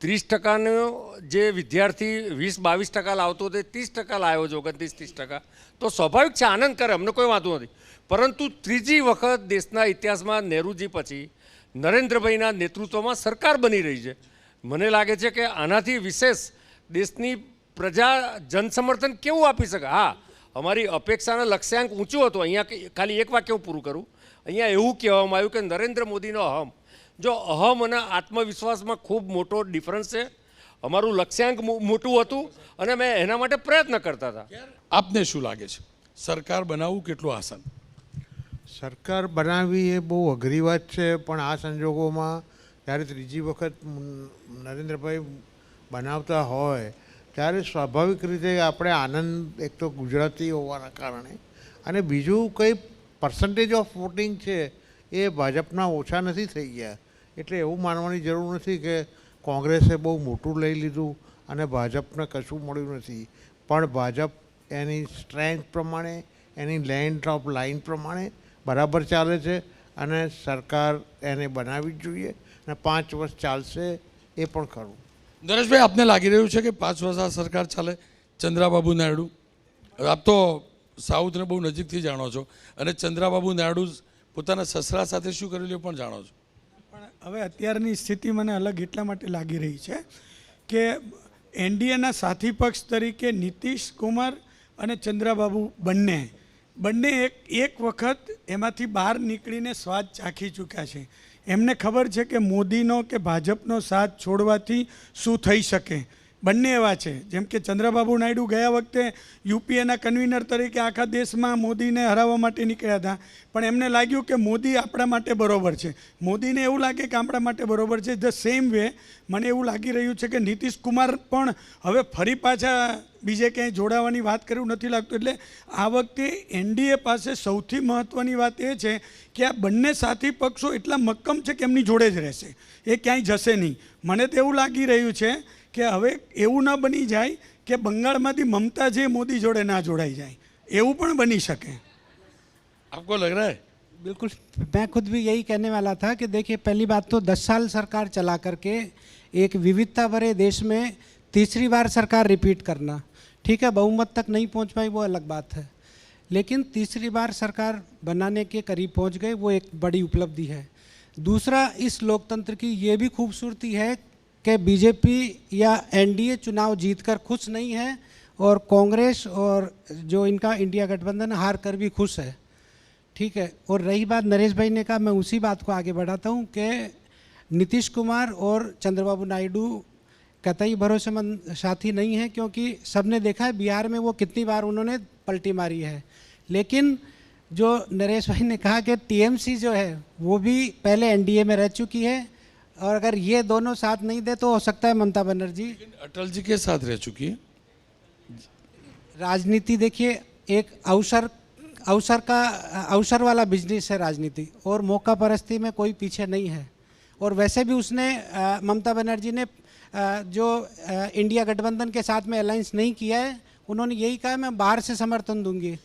30% જે વિદ્યાર્થી 20-22% લાવતો તે 30% લાવ્યો છે, 29-30%. તો સ્વાભાવિક છે, આનંદ કરે, અમને કોઈ વાંધો નથી. પરંતુ ત્રીજી વખત દેશના ઇતિહાસમાં નહેરુજી પછી નરેન્દ્રભાઈના નેતૃત્વમાં સરકાર બની રહી છે. મને લાગે છે કે આનાથી વિશેષ દેશની પ્રજા જનસમર્થન કેવું આપી શકે? હા, અમારી અપેક્ષાના લક્ષ્યાંક ઊંચું હતું. અહીંયા ખાલી એક વાક્ય હું પૂરું કરું. અહીંયા એવું કહેવામાં આવ્યું કે નરેન્દ્ર મોદીનો અહમ, જો અહમ અને આત્મવિશ્વાસમાં ખૂબ મોટો ડિફરન્સ છે. અમારું લક્ષ્યાંક મોટું હતું અને અમે એના માટે પ્રયત્ન કરતા હતા. આપને શું લાગે છે, સરકાર બનાવવું કેટલું આસાન? સરકાર બનાવવી એ બહુ અઘરી વાત છે, પણ આ સંજોગોમાં જ્યારે ત્રીજી વખત નરેન્દ્રભાઈ બનાવતા હોય ત્યારે સ્વાભાવિક રીતે આપણે આનંદ, એક તો ગુજરાતી હોવાના કારણે, અને બીજું કંઈ પર્સન્ટેજ ઓફ વોટિંગ છે એ ભાજપના ઓછા નથી થઈ ગયા. એટલે એવું માનવાની જરૂર નથી કે કોંગ્રેસે બહુ મોટું લઈ લીધું અને ભાજપને કશું મળ્યું નથી. પણ ભાજપ એની સ્ટ્રેન્થ પ્રમાણે, એની લેન્થ ઓફ લાઇન પ્રમાણે બરાબર ચાલે છે અને સરકાર એને બનાવવી જ જોઈએ અને 5 વર્ષ ચાલશે એ પણ ખરું. નરેશભાઈ, આપને લાગી રહ્યું છે કે 5 વર્ષ આ સરકાર ચાલે? ચંદ્રાબાબુ નાયડુ, આપ તો સાઉથને બહુ નજીકથી જાણો છો અને ચંદ્રાબાબુ નાયડુ પોતાના સસરા સાથે શું કરેલું પણ જાણો છો. પણ હવે અત્યારની સ્થિતિ મને અલગ એટલા માટે લાગી રહી છે કે એનડીએના સાથી પક્ષ તરીકે નીતિશ કુમાર અને ચંદ્રાબાબુ બંને એક વખત એમાંથી બહાર નીકળીને સ્વાદ ચાખી ચૂક્યા છે. એમને ખબર છે કે મોદીનો કે ભાજપનો સાથ છોડવાથી શું થઈ શકે. બંને એવા છે. જેમ કે ચંદ્રબાબુ નાયડુ ગયા વખતે યુપીએના કન્વીનર તરીકે આખા દેશમાં મોદીને હરાવવા માટે નીકળ્યા હતા, પણ એમને લાગ્યું કે મોદી આપણા માટે બરોબર છે. મોદીને એવું લાગે કે આપણા માટે બરોબર છે. ધ સેમ વે મને એવું લાગી રહ્યું છે કે નીતિશ કુમાર પણ હવે ફરી પાછા બીજે ક્યાંય જોડાવાની વાત કર્યું નથી લાગતું. એટલે આ વખતે એનડીએ પાસે સૌથી મહત્ત્વની વાત એ છે કે આ બંને સાથી પક્ષો એટલા મક્કમ છે કે એમની જોડે જ રહેશે, એ ક્યાંય જશે નહીં. મને તો એવું લાગી રહ્યું છે કે હવે એવું ન બની જાય કે બંગાળમાંથી મમતા જે મોદી જોડે ના જોડાઈ જાય, એવું પણ બની શકે. આપકો લગ रहा है? बिल्कुल, मैं खुद भी यही कहने वाला था कि देखिए, पहली बात तो 10 साल सरकार चला करके एक विविधता भरे देश में तीसरी बार सरकार रिपीट करना, ठीक है, बहुमत तक नहीं पहुंच पाई वो अलग बात है, लेकिन तीसरी बार सरकार बनाने के करीब पहुंच गए, वो एक बड़ी उपलब्धि है. दूसरा, इस लोकतंत्र की ये भी खूबसूरती है कि बीजेपी या एनडीए चुनाव जीतकर खुश नहीं है और कांग्रेस और जो इनका इंडिया गठबंधन हार कर भी खुश है, ठीक है. और रही बात नरेश भाई ने कहा, मैं उसी बात को आगे बढ़ाता हूँ कि नीतीश कुमार और चंद्रबाबू नायडू कतई भरोसेमंद साथी नहीं है, क्योंकि सबने देखा है बिहार में वो कितनी बार उन्होंने पलटी मारी है. लेकिन जो नरेश भाई ने कहा कि टीएमसी जो है वो भी पहले एनडीए में रह चुकी है, और अगर ये दोनों साथ नहीं दे तो हो सकता है ममता बनर्जी. अटल जी के साथ रह चुकी है. राजनीति देखिए, एक अवसर वाला बिजनेस है राजनीति, और मौका परस्ती में कोई पीछे नहीं है. और वैसे भी उसने ममता बनर्जी ने जो इंडिया गठबंधन के साथ में अलायंस नहीं किया है, उन्होंने यही कहा है मैं बाहर से समर्थन दूंगी.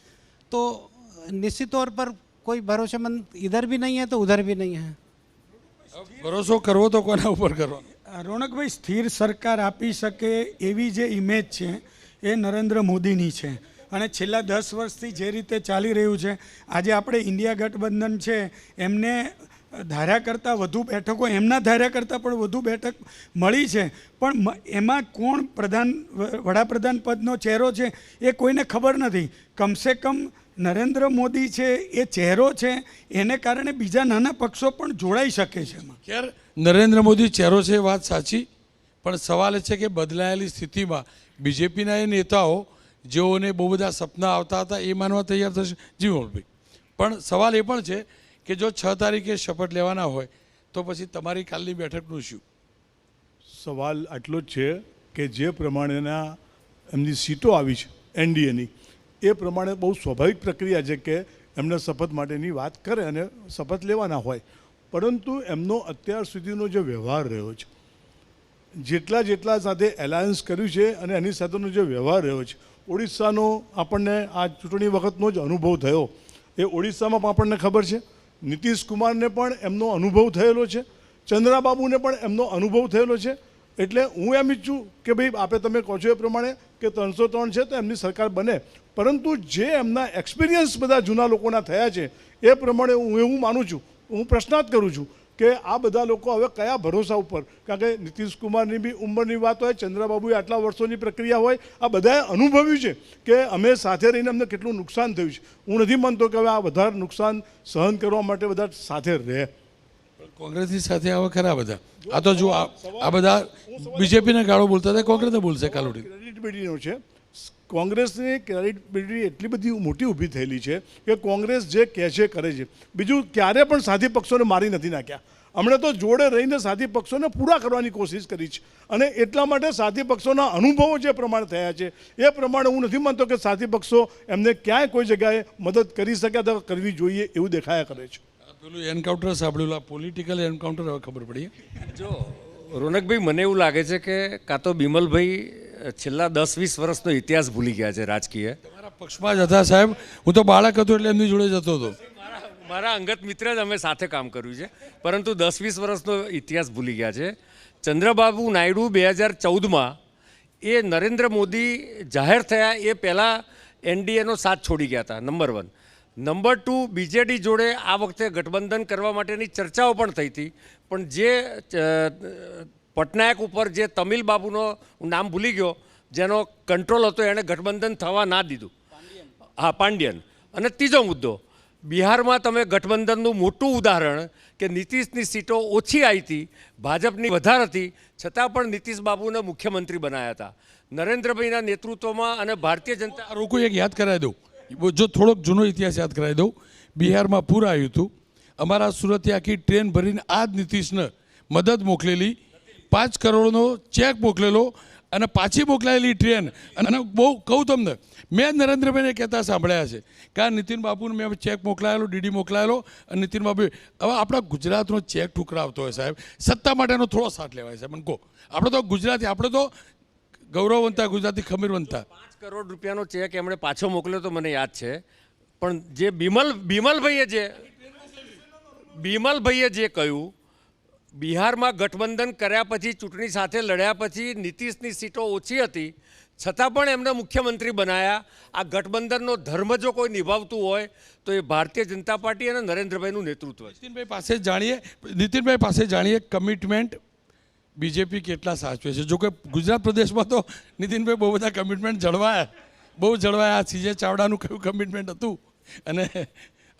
तो निश्चित तौर पर कोई भरोसेमंद इधर भी नहीं है तो उधर भी नहीं है. ભરોસો કરવો તો કોના ઉપર કરવો? રોનકભાઈ, સ્થિર સરકાર આપી શકે એવી જે ઇમેજ છે એ નરેન્દ્ર મોદીની છે, અને છેલ્લા 10 વર્ષથી જે રીતે ચાલી રહ્યું છે, આજે આપણે ઇન્ડિયા ગઠબંધન છે એમને ધાર્યા કરતાં વધુ બેઠકો, એમના ધાર્યા કરતાં પણ વધુ બેઠક મળી છે, પણ એમાં કોણ વડાપ્રધાન પદનો ચહેરો છે એ કોઈને ખબર નથી. કમસે કમ નરેન્દ્ર મોદી છે એ ચહેરો છે, એને કારણે બીજા નાના પક્ષો પણ જોડાઈ શકે છે. ખેર, નરેન્દ્ર મોદી ચહેરો છે એ વાત સાચી, પણ સવાલ એ છે કે બદલાયેલી સ્થિતિમાં બીજેપીના એ નેતાઓ જેઓને બહુ બધા સપના આવતા હતા એ માનવા તૈયાર થશે? જી મોહનભાઈ, પણ સવાલ એ પણ છે કે જો 6 તારીખે શપથ લેવાના હોય તો પછી તમારી કાલની બેઠકનું શું? સવાલ આટલો જ છે કે જે પ્રમાણેના એમની સીટો આવી છે એનડીએની, એ પ્રમાણે બહુ સ્વાભાવિક પ્રક્રિયા છે કે એમને શપથ માટેની વાત કરે અને શપથ લેવાના હોય. પરંતુ એમનો અત્યાર સુધીનો જે વ્યવહાર રહ્યો છે, જેટલા સાથે એલાયન્સ કર્યું છે અને એની સાથેનો જે વ્યવહાર રહ્યો છે, ઓડિશાનો આપણને આ ચૂંટણી વખતનો જ અનુભવ થયો, એ ઓડિશામાં પણ આપણને ખબર છે. નીતિશ કુમારને પણ એમનો અનુભવ થયેલો છે, ચંદ્રાબાબુને પણ એમનો અનુભવ થયેલો છે. એટલે હું એમ ઈચ્છું કે ભાઈ આપણે તમે કહો છો એ પ્રમાણે કે 303 છે તો એમની સરકાર બને, પરંતુ જે એમના એક્સપિરિયન્સ બધા જૂના લોકોના થયા છે એ પ્રમાણે હું એવું માનું છું, હું પ્રશ્નાર્થ કરું છું કે આ બધા લોકો હવે કયા ભરોસા ઉપર, કારણ કે નીતિશ કુમારની બી ઉંમરની વાત હોય, ચંદ્રબાબુએ આટલા વર્ષોની પ્રક્રિયા હોય, આ બધાએ અનુભવ્યું છે કે અમે સાથે રહીને અમને કેટલું નુકસાન થયું છે. હું નથી માનતો કે હવે આ વધારે નુકસાન સહન કરવા માટે બધા સાથે રહે. કોંગ્રેસની સાથે આવે ખરા બધા. આ તો જો આ બધા બીજેપીને ગાળો બોલતા હતા, કોંગ્રેસને બોલશે કાલોડી. ક્રેડિબિલિટીનો છે, કોંગ્રેસની ક્રેડિબિલિટી એટલી બધી મોટી ઊભી થયેલી છે કે કોંગ્રેસ જે કહે છે કરે છે. બીજું, ક્યારે પણ સાથી પક્ષોને મારી નથી નાખ્યા. હમણે તો જોડે રહીને સાથી પક્ષોને પૂરા કરવાની કોશિશ કરી છે, અને એટલા માટે સાથી પક્ષોના અનુભવો જે પ્રમાણે થયા છે એ પ્રમાણે હું નથી માનતો કે સાથી પક્ષો એમને ક્યાંય કોઈ જગ્યાએ મદદ કરી શકે અથવા કરવી જોઈએ એવું દેખાયા કરે છે. પેલું એન્કાઉન્ટર સાંભળ્યું, પોલિટિકલ એન્કાઉન્ટર હવે ખબર પડી. જો રોનકભાઈ, મને એવું લાગે છે કે કાં તો બિમલભાઈ છેલ્લા 10-20 વર્ષનો ઇતિહાસ ભૂલી ગયા છે રાજકીય. તમારા પક્ષમાં જ હતા સાહેબ, હું તો બાળક હતો એટલે એમની જોડે જતો હતો. મારા અંગત મિત્ર જ અમે સાથે કામ કર્યું છે, પરંતુ 10-20 વર્ષનો ઇતિહાસ ભૂલી ગયા છે. ચંદ્રબાબુ નાયડુ 2014માં એ નરેન્દ્ર મોદી જાહેર થયા એ પહેલાં એનડીએનો સાથ છોડી ગયા હતા, નંબર 1. નંબર 2, બીજેડી જોડે આ વખતે ગઠબંધન કરવા માટેની ચર્ચાઓ પણ થઈ હતી, પણ જે પટનાયક ઉપર જે તમિલ બાબુનો નામ ભૂલી ગયો, જેનો કંટ્રોલ હતો, એણે ગઠબંધન થવા ના દીધું. હા, પાંડિયન. અને ત્રીજો મુદ્દો, બિહારમાં તમે ગઠબંધનનું મોટું ઉદાહરણ કે નીતિશની સીટો ઓછી આવી હતી, ભાજપની વધારે હતી, છતાં પણ નીતિશ બાબુને મુખ્યમંત્રી બનાવ્યા હતા નરેન્દ્રભાઈના નેતૃત્વમાં. અને ભારતીય જનતા રોકો એક યાદ કરાવી દઉં, જો થોડોક જૂનો ઇતિહાસ યાદ કરાવી દઉં. બિહારમાં પૂર આવ્યું હતું, અમારા સુરતથી આખી ટ્રેન ભરીને આ જ નીતિશને મદદ મોકલેલી, 5 કરોડનો ચેક મોકલેલો, અને પાછી મોકલાયેલી ટ્રેન. અને બહુ કહું તમને, મેં નરેન્દ્રભાઈને કહેતા સાંભળ્યા છે કે આ નીતિન બાબુને મેં ચેક મોકલાયેલો, ડીડી મોકલાયેલો, અને નીતિન બાબુ હવે આપણા ગુજરાતનો ચેક ઠુકરાવતો હોય સાહેબ, સત્તા માટેનો થોડો સાથ લેવાય સાહેબ. મને કહો, આપણે તો ગુજરાતી, આપણે તો ગૌરવવંતા ગુજરાતી, ખમીરવંતા. 5 કરોડ રૂપિયાનો ચેક એમણે પાછો મોકલ્યો તો મને યાદ છે, પણ જે બિમલભાઈએ જે કહ્યું, બિહારમાં ગઠબંધન કર્યા પછી, ચૂંટણી સાથે લડ્યા પછી નીતિશની સીટો ઓછી હતી, છતાં પણ એમને મુખ્યમંત્રી બનાવ્યા. આ ગઠબંધનનો ધર્મ જો કોઈ નિભાવતું હોય તો એ ભારતીય જનતા પાર્ટી અને નરેન્દ્રભાઈનું નેતૃત્વ છે. નીતિનભાઈ પાસે જાણીએ કમિટમેન્ટ બીજેપી કેટલા સાચવે છે. જો કે ગુજરાત પ્રદેશમાં તો નીતિનભાઈ બહુ બધા કમિટમેન્ટ જળવાયા. સીજે ચાવડાનું કયું કમિટમેન્ટ હતું અને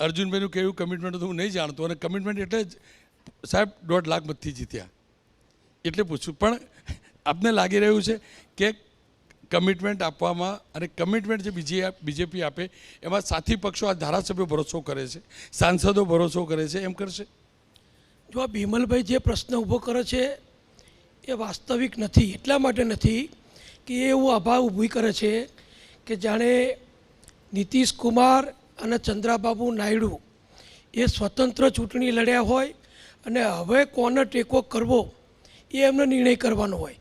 અર્જુનભાઈનું કેવું કમિટમેન્ટ હતું હું નહીં જાણતો. અને કમિટમેન્ટ એટલે જ સાહેબ 1.5 લાખ મતથી જીત્યા એટલે પૂછું. પણ આપને લાગી રહ્યું છે કે કમિટમેન્ટ આપવામાં અને કમિટમેન્ટ જે બીજેપી આપે એમાં સાથી પક્ષો, આ ધારાસભ્યો ભરોસો કરે છે, સાંસદો ભરોસો કરે છે, એમ કરશે? જો આ બિમલભાઈ જે પ્રશ્ન ઊભો કરે છે એ વાસ્તવિક નથી. એટલા માટે નથી કે એ એવું અભાવ ઊભી કરે છે કે જાણે નીતિશ કુમાર અને ચંદ્રબાબુ નાયડુ એ સ્વતંત્ર ચૂંટણી લડ્યા હોય અને હવે કોને ટેકો કરવો એ એમનો નિર્ણય કરવાનો હોય.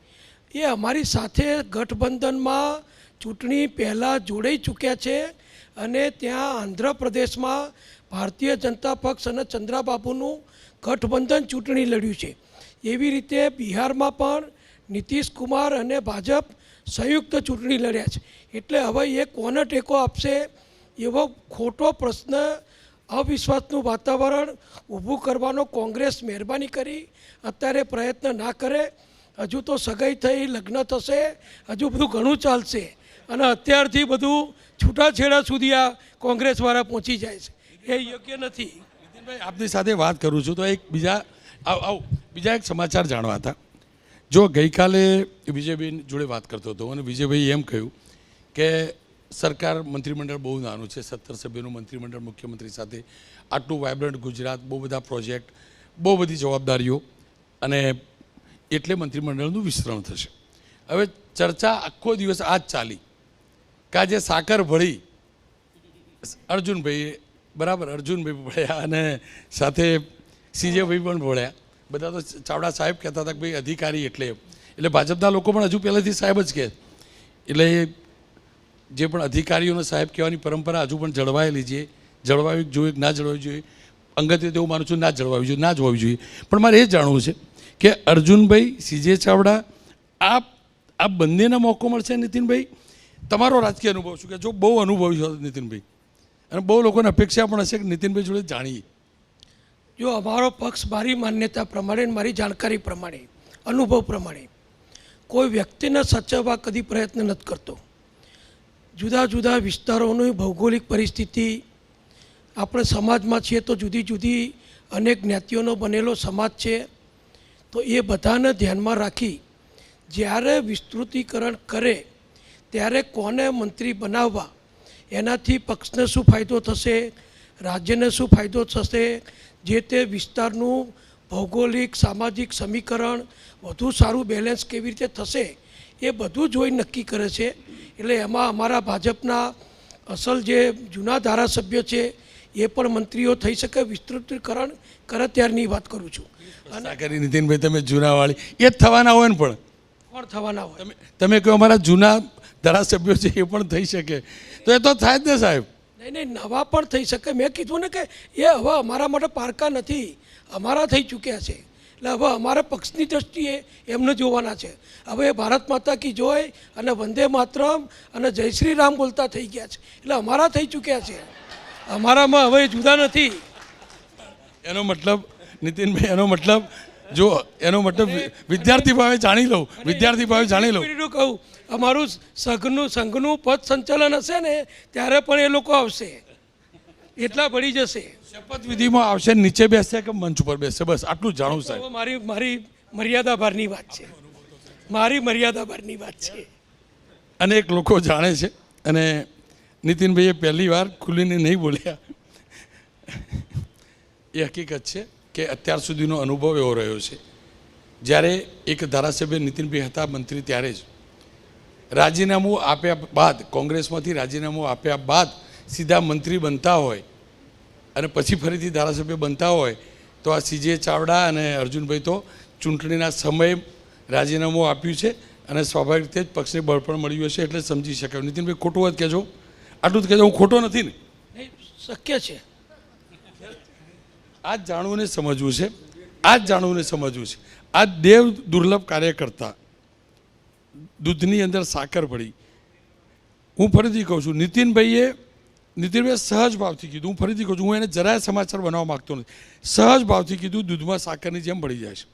એ અમારી સાથે ગઠબંધનમાં ચૂંટણી પહેલાં જોડાઈ ચૂક્યા છે, અને ત્યાં આંધ્રપ્રદેશમાં ભારતીય જનતા પક્ષ અને ચંદ્રબાબુનું ગઠબંધન ચૂંટણી લડ્યું છે. એવી રીતે બિહારમાં પણ નીતિશ કુમાર અને ભાજપ સંયુક્ત ચૂંટણી લડ્યા છે. એટલે હવે એ કોને ટેકો આપશે એવો ખોટો પ્રશ્ન, અવિશ્વાસનું વાતાવરણ ઊભું કરવાનો કોંગ્રેસ મહેરબાની કરી અત્યારે પ્રયત્ન ના કરે. હજુ તો સગાઈ થઈ, લગ્ન થશે, હજુ બધું ઘણું ચાલશે, અને અત્યારથી બધું છૂટાછેડા સુધી આ કોંગ્રેસવાળા પહોંચી જાય છે, એ યોગ્ય નથી. નીતિનભાઈ, આપની સાથે વાત કરું છું તો બીજા એક સમાચાર જાણવા હતા. જો ગઈકાલે વિજયભાઈ જોડે વાત કરતો હતો અને વિજયભાઈ એમ કહ્યું કે સરકાર મંત્રીમંડળ બહુ નાનું છે, 17 સભ્યોનું મંત્રીમંડળ, મુખ્યમંત્રી સાથે આટલું વાયબ્રન્ટ ગુજરાત, બહુ બધા પ્રોજેક્ટ, બહુ બધી જવાબદારીઓ, અને એટલે મંત્રીમંડળનું વિસ્તરણ થશે. હવે ચર્ચા આખો દિવસ આ જ ચાલી કે આજે સાકર ભળી અર્જુનભાઈ ભળ્યા અને સાથે સીજેભાઈ પણ ભળ્યા. બધા તો ચાવડા સાહેબ કહેતા હતા કે ભાઈ અધિકારી એટલે ભાજપના લોકો પણ હજુ પહેલેથી સાહેબ જ કહે. એટલે જે પણ અધિકારીઓને સાહેબ કહેવાની પરંપરા હજુ પણ જળવાયેલી છે. જળવાવી જોઈએ કે ના જળવાવી જોઈએ, અંગત રીતે એવું માનું છું ના જળવાવી જોઈએ, ના જ હોવી જોઈએ. પણ મારે એ જાણવું છે કે અર્જુનભાઈ, સીજે ચાવડા આ બંનેને મોકો મળશે નીતિનભાઈ? તમારો રાજકીય અનુભવ શું કે જો બહુ અનુભવી છો નીતિનભાઈ, અને બહુ લોકોને અપેક્ષા પણ હશે કે નીતિનભાઈ જોડે જાણીએ. જો અમારો પક્ષ મારી માન્યતા પ્રમાણે, મારી જાણકારી પ્રમાણે, અનુભવ પ્રમાણે કોઈ વ્યક્તિને સાચવવા કદી પ્રયત્ન નથી કરતો. જુદા જુદા વિસ્તારોની ભૌગોલિક પરિસ્થિતિ, આપણે સમાજમાં છીએ તો જુદી જુદી અનેક જ્ઞાતિઓનો બનેલો સમાજ છે, તો એ બધાને ધ્યાનમાં રાખી જ્યારે વિસ્તૃતિકરણ કરે ત્યારે કોને મંત્રી બનાવવા, એનાથી પક્ષને શું ફાયદો થશે, રાજ્યને શું ફાયદો થશે, જે તે વિસ્તારનું ભૌગોલિક સામાજિક સમીકરણ વધુ સારું બેલેન્સ કેવી રીતે થશે એ બધું જોઈ નક્કી કરે છે. એટલે એમાં અમારા ભાજપના અસલ જે જૂના ધારાસભ્યો છે એ પણ મંત્રીઓ થઈ શકે, વિસ્તૃતિકરણ કરે ત્યારની વાત કરું છું. કરી નીતિનભાઈ તમે જૂનાવાળી એ જ થવાના હોય ને, પણ કોણ થવાના હોય? તમે કહો અમારા જૂના ધારાસભ્યો છે એ પણ થઈ શકે, તો એ તો થાય જ ને સાહેબ. નહીં, નવા પણ થઈ શકે. મેં કીધું ને કે એ હવે અમારા માટે પારકા નથી, અમારા થઈ ચૂક્યા છે. એટલે હવે અમારા પક્ષની દ્રષ્ટિએ એમને જોવાના છે. હવે ભારત માતા કી જય અને વંદે માતરમ અને જય શ્રી રામ બોલતા થઈ ગયા છે, એટલે અમારા થઈ ચૂક્યા છે. અમારામાં હવે જુદા નથી. એનો મતલબ નીતિનભાઈ, એનો મતલબ જો એનો મતલબ વિદ્યાર્થી ભાવે જાણી લઉં, વિદ્યાર્થી ભાવે જાણી લઉં. કહું અમારું સંઘનું પદ સંચાલન હશે ને ત્યારે પણ એ લોકો આવશે, એટલા ભળી જશે. શપથવિધિમાં આવશે, નીચે બેસશે કે મંચ ઉપર બેસશે, બસ આટલું જાણું સાહેબ. મારી મર્યાદા બહારની વાત છે, મારી મર્યાદા બહારની વાત છે. અનેક લોકો જાણે છે, અને નીતિનભાઈએ પહેલી વાર ખુલીને નહીં બોલ્યા. એ હકીકત છે કે અત્યાર સુધીનો અનુભવ એવો રહ્યો છે, જ્યારે એક ધારાસભ્ય નીતિનભાઈ હતા મંત્રી ત્યારે જ રાજીનામું આપ્યા બાદ, કોંગ્રેસમાંથી રાજીનામું આપ્યા બાદ સીધા મંત્રી બનતા હોય અને પછી ફરીથી ધારાસભ્ય બનતા હોય, તો આ CJ ચાવડા અને અર્જુનભાઈ તો ચૂંટણીના સમયે રાજીનામું આપ્યું છે, અને સ્વાભાવિક રીતે જ પક્ષને બળ પણ મળ્યું હશે, એટલે સમજી શકાય. નીતિનભાઈ ખોટું વાત કહેજો, આટલું જ કહેજો, હું ખોટો નથી ને? શક્ય છે. આ જ જાણવું ને સમજવું છે, આ જ જાણવું ને સમજવું છે. આ દેવ દુર્લભ કાર્યકર્તા, દૂધની અંદર સાકર પડી. હું ફરીથી કહું છું, નીતિનભાઈએ સહજ ભાવથી કીધું, હું ફરીથી કહું છું, હું એને જરાય સમાચાર બનાવવા માગતો નથી. સહજ ભાવથી કીધું દૂધમાં સાકરની જેમ પડી જાય છે,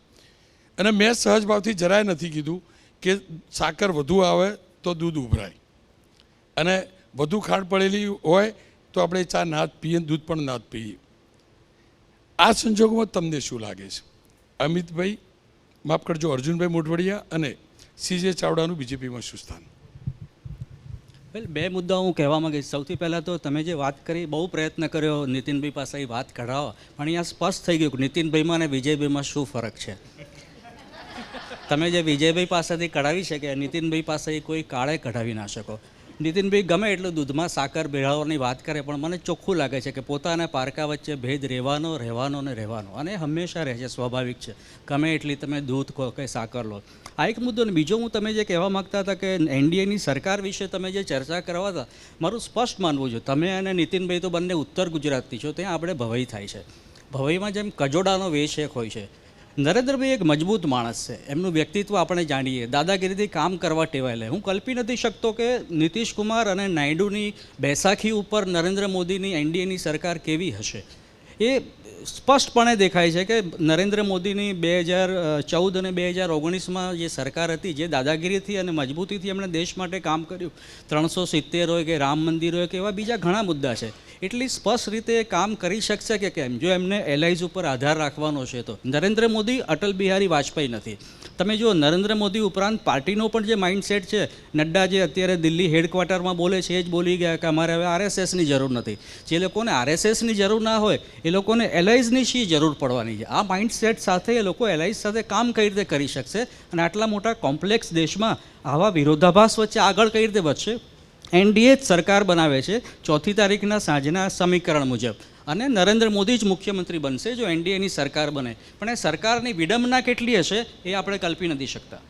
અને મેં સહજ ભાવથી જરાય નથી કીધું કે સાકર વધુ આવે તો દૂધ ઉભરાય, અને વધુ ખાંડ પડેલી હોય તો આપણે ચા ના જ પીએ, દૂધ પણ ના જ પીએ. આ સંજોગોમાં તમને શું લાગે છે? અમિતભાઈ, માફ કરજો, અર્જુનભાઈ મોઢવાડિયા અને CJ ચાવડાનું બીજેપીમાં શું સ્થાન? વેલ, બે મુદ્દા હું કહેવા માંગીશ. સૌથી પહેલાં તો તમે જે વાત કરી, બહુ પ્રયત્ન કર્યો નીતિનભાઈ પાસે એ વાત કઢાવવા, પણ અહીંયા સ્પષ્ટ થઈ ગયું કે નીતિનભાઈમાં અને વિજયભાઈમાં શું ફરક છે. તમે જે વિજયભાઈ પાસેથી કઢાવી શકે, નીતિનભાઈ પાસે કોઈ કાળે કઢાવી ના શકો. નીતિનભાઈ ગમે એટલું દૂધમાં સાકર ભેળવવાની વાત કરે, પણ મને ચોખ્ખું લાગે છે કે પોતાના પારકા વચ્ચે ભેદ રહેવાનો ને રહેવાનો, અને હંમેશા રહે છે, સ્વાભાવિક છે, ગમે એટલી તમે દૂધ કહો કે સાકર લો. આ એક મુદ્દો. અને બીજો, હું તમે જે કહેવા માગતા હતા કે NDAની સરકાર વિશે તમે જે ચર્ચા કરવા હતા, મારું સ્પષ્ટ માનવું છે, તમે અને નીતિનભાઈ તો બંને ઉત્તર ગુજરાતથી છો, ત્યાં આપણે ભવાઈ થાય છે. ભવાઈમાં જેમ કજોડાનો વેશ એક હોય છે, નરેન્દ્રભાઈ એક મજબૂત માણસ છે, એમનું વ્યક્તિત્વ આપણે જાણીએ, દાદાગીરીથી કામ કરવા ટેવાયેલા. હું કલ્પી નથી શકતો કે નીતિશ કુમાર અને નાયડુની બેસાખી ઉપર નરેન્દ્ર મોદીની NDAની સરકાર કેવી હશે. એ સ્પષ્ટપણે દેખાય છે કે નરેન્દ્ર મોદીની 2014 અને 2019માં જે સરકાર હતી, જે દાદાગીરીથી અને મજબૂતીથી એમણે દેશ માટે કામ કર્યું, 370 હોય કે રામ મંદિર હોય કે એવા બીજા ઘણા મુદ્દા છે, એટલી સ્પષ્ટ રીતે કામ કરી શકશે કે કેમ? જો એમને એલાઇઝ ઉપર આધાર રાખવાનો છે તો. નરેન્દ્ર મોદી અટલ બિહારી વાજપેયી નથી. તમે જુઓ, નરેન્દ્ર મોદી ઉપરાંત પાર્ટીનો પણ જે માઇન્ડસેટ છે, નડ્ડા જે અત્યારે દિલ્હી હેડક્વાર્ટરમાં બોલે છે, એ જ બોલી ગયા કે અમારે હવે RSSની જરૂર નથી. જે લોકોને RSSની જરૂર ના હોય એ લોકોને એલાઇઝની શી જરૂર પડવાની છે? આ માઇન્ડસેટ સાથે એ લોકો એલાઇઝ સાથે કામ કઈ રીતે કરી શકશે, અને આટલા મોટા કોમ્પ્લેક્સ દેશમાં આવા વિરોધાભાસ વચ્ચે આગળ કઈ રીતે વધશે? NDA જ સરકાર બનાવે છે 4મી તારીખના સાંજના સમીકરણ મુજબ, અને નરેન્દ્ર મોદી જ મુખ્યમંત્રી બનશે જો NDAની સરકાર બને. પણ એ સરકારની વિડંબના કેટલી હશે એ આપણે કલ્પી નથી શકતા.